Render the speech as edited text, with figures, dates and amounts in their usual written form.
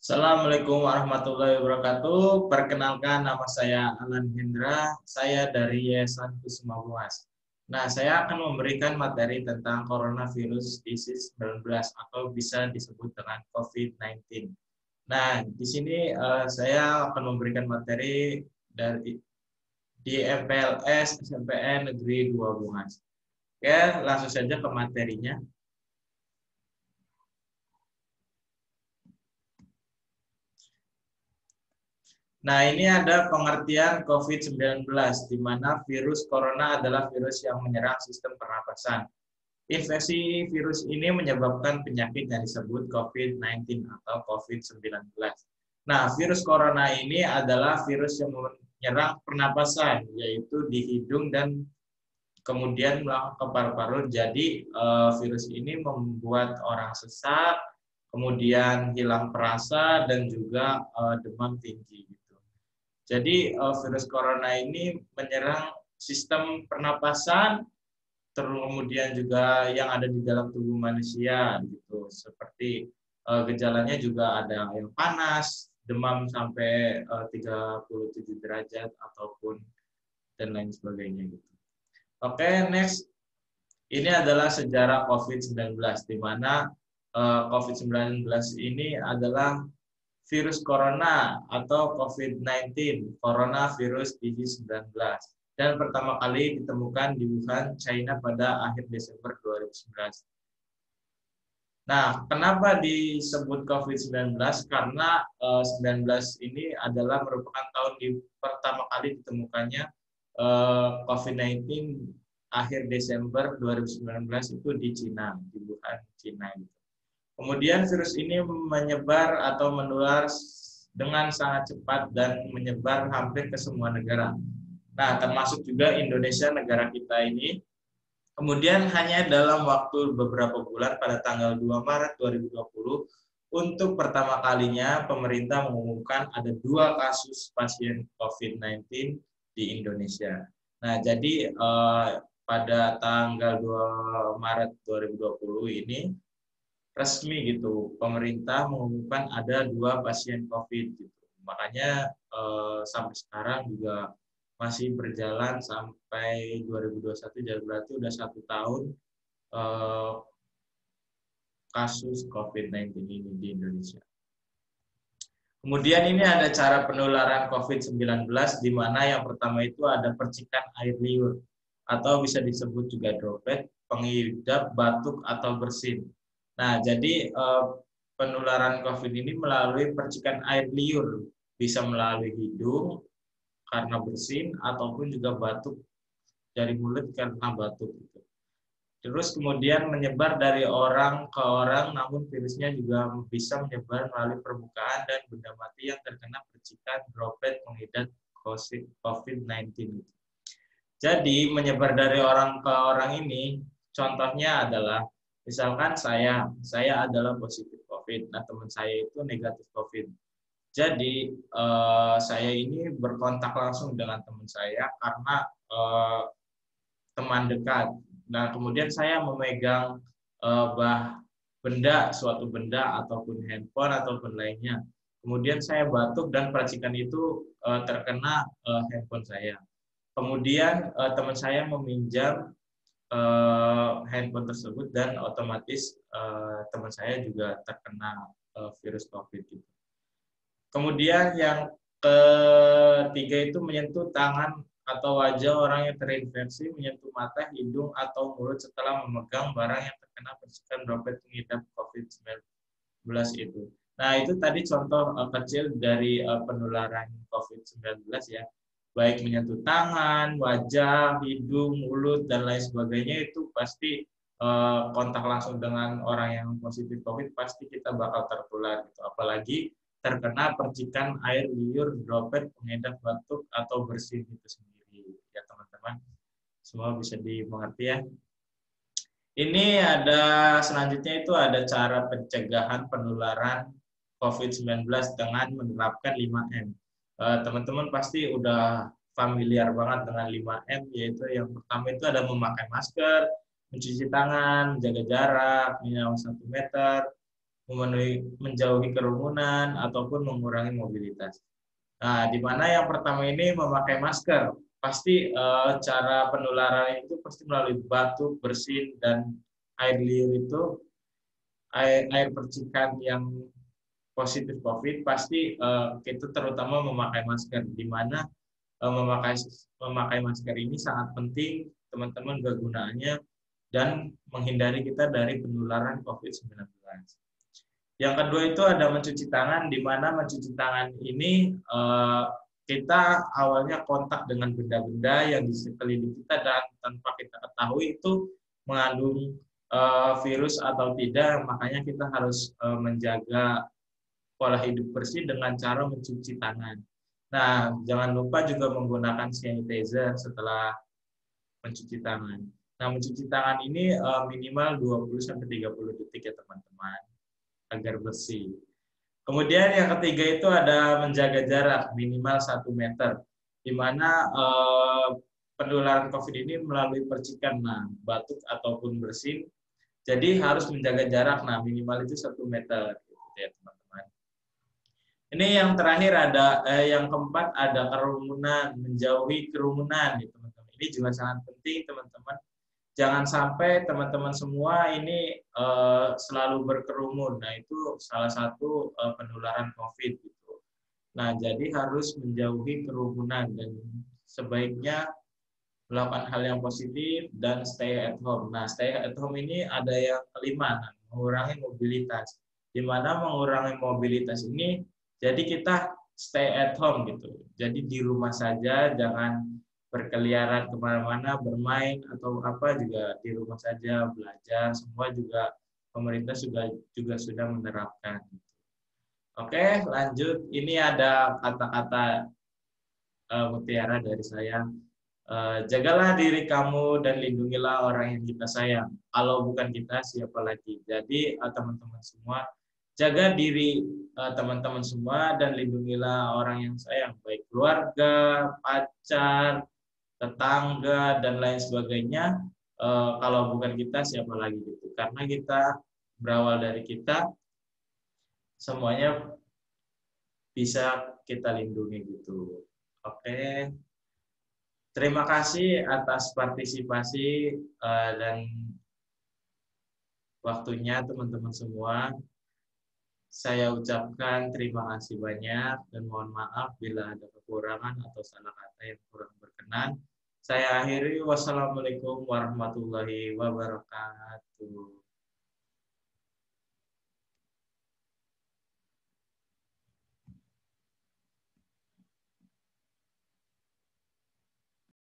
Assalamualaikum warahmatullahi wabarakatuh. Perkenalkan, nama saya Alan Hendra. Saya dari Yayasan Kusuma Muas. Nah, saya akan memberikan materi tentang coronavirus disease 19 atau bisa disebut dengan COVID-19. Nah, di sini saya akan memberikan materi dari di MPLS SMPN Negeri 2 Bungas. Oke, langsung saja ke materinya. Nah, ini ada pengertian COVID-19, di mana virus corona adalah virus yang menyerang sistem pernapasan. Infeksi virus ini menyebabkan penyakit yang disebut COVID-19 atau COVID-19. Nah, virus corona ini adalah virus yang menyerang pernapasan, yaitu di hidung dan kemudian melalui ke paru-paru. Jadi, virus ini membuat orang sesak, kemudian hilang perasa, dan juga demam tinggi. Jadi virus corona ini menyerang sistem pernapasan, kemudian juga yang ada di dalam tubuh manusia, gitu. Seperti gejalanya juga ada yang panas, demam sampai 37 derajat ataupun dan lain sebagainya, gitu. Oke, next. Ini adalah sejarah COVID-19, di mana COVID-19 ini adalah virus corona atau COVID-19, coronavirus disease 19. Dan pertama kali ditemukan di Wuhan, China pada akhir Desember 2019. Nah, kenapa disebut COVID-19? Karena 19 ini adalah merupakan tahun pertama kali ditemukannya COVID-19 akhir Desember 2019 itu di Cina, di Wuhan, Cina. Kemudian virus ini menyebar atau menular dengan sangat cepat dan menyebar hampir ke semua negara. Nah, termasuk juga Indonesia, negara kita ini. Kemudian hanya dalam waktu beberapa bulan pada tanggal 2 Maret 2020, untuk pertama kalinya pemerintah mengumumkan ada 2 kasus pasien COVID-19 di Indonesia. Nah, jadi pada tanggal 2 Maret 2020 ini, resmi gitu, pemerintah mengumumkan ada 2 pasien COVID gitu. Makanya sampai sekarang juga masih berjalan sampai 2021, jadi berarti udah 1 tahun kasus COVID-19 ini di Indonesia. Kemudian ini ada cara penularan COVID-19, di mana yang pertama itu ada percikan air liur atau bisa disebut juga droplet, pengidap, batuk, atau bersin. Nah, jadi penularan COVID ini melalui percikan air liur, bisa melalui hidung karena bersin, ataupun juga batuk dari mulut karena batuk. Terus kemudian menyebar dari orang ke orang, namun virusnya juga bisa menyebar melalui permukaan dan benda mati yang terkena percikan droplet pengidap COVID-19. Jadi menyebar dari orang ke orang ini, contohnya adalah misalkan saya adalah positif COVID, nah teman saya itu negatif COVID. Jadi saya ini berkontak langsung dengan teman saya karena teman dekat. Nah, kemudian saya memegang suatu benda ataupun handphone ataupun lainnya. Kemudian saya batuk dan percikan itu terkena handphone saya. Kemudian teman saya meminjam handphone tersebut dan otomatis teman saya juga terkena virus COVID gitu. Kemudian yang ketiga itu menyentuh tangan atau wajah orang yang terinfeksi, menyentuh mata, hidung, atau mulut setelah memegang barang yang terkena percikan droplet pengidap COVID-19 itu. Nah, itu tadi contoh kecil dari penularan COVID-19 ya. Baik menyentuh tangan, wajah, hidung, mulut, dan lain sebagainya, itu pasti kontak langsung dengan orang yang positif COVID, pasti kita bakal tertular gitu. Apalagi terkena percikan air liur, droplet, pengidap batuk, atau bersin itu sendiri. Ya teman-teman, semua bisa dimengerti ya. Ini ada selanjutnya itu ada cara pencegahan penularan COVID-19 dengan menerapkan 5M. Teman-teman pasti udah familiar banget dengan 5M, yaitu yang pertama itu ada memakai masker, mencuci tangan, menjaga jarak, minimal 1 meter, menjauhi kerumunan, ataupun mengurangi mobilitas. Nah, di mana yang pertama ini memakai masker. Pasti cara penularan itu pasti melalui batuk, bersin, dan air liur itu, air percikan yang positif COVID, pasti itu terutama memakai masker, di mana memakai masker ini sangat penting, teman-teman, kegunaannya, dan menghindari kita dari penularan COVID-19. Yang kedua itu ada mencuci tangan, di mana mencuci tangan ini kita awalnya kontak dengan benda-benda yang di sekeliling kita dan tanpa kita ketahui itu mengandung virus atau tidak, makanya kita harus menjaga pola hidup bersih dengan cara mencuci tangan. Nah, jangan lupa juga menggunakan sanitizer setelah mencuci tangan. Nah, mencuci tangan ini minimal 20-30 detik ya teman-teman, agar bersih. Kemudian yang ketiga itu ada menjaga jarak minimal 1 meter, di mana penularan COVID ini melalui percikan, nah, batuk ataupun bersin. Jadi harus menjaga jarak, nah minimal itu 1 meter, gitu ya teman-teman. Ini yang terakhir ada, yang keempat ada kerumunan, menjauhi kerumunan, gitu teman-teman. Ini juga sangat penting teman-teman. Jangan sampai teman-teman semua ini selalu berkerumun. Nah, itu salah satu penularan COVID gitu. Nah, jadi harus menjauhi kerumunan dan sebaiknya melakukan hal yang positif dan stay at home. Nah, stay at home ini ada yang kelima, nah, mengurangi mobilitas. Di mana mengurangi mobilitas ini, jadi kita stay at home gitu. Jadi di rumah saja, jangan berkeliaran kemana-mana, bermain atau apa juga di rumah saja, belajar, semua juga pemerintah juga sudah menerapkan. Oke, lanjut. Ini ada kata-kata mutiara dari saya. Jagalah diri kamu dan lindungilah orang yang kita sayang. Kalau bukan kita, siapa lagi? Jadi teman-teman semua, jaga diri teman-teman semua dan lindungilah orang yang sayang, baik keluarga, pacar, tetangga, dan lain sebagainya. Kalau bukan kita, siapa lagi gitu? Karena kita berawal dari kita, semuanya bisa kita lindungi gitu. Oke. Terima kasih atas partisipasi dan waktunya teman-teman semua. Saya ucapkan terima kasih banyak dan mohon maaf bila ada kekurangan atau salah kata yang kurang berkenan. Saya akhiri, wassalamualaikum warahmatullahi wabarakatuh.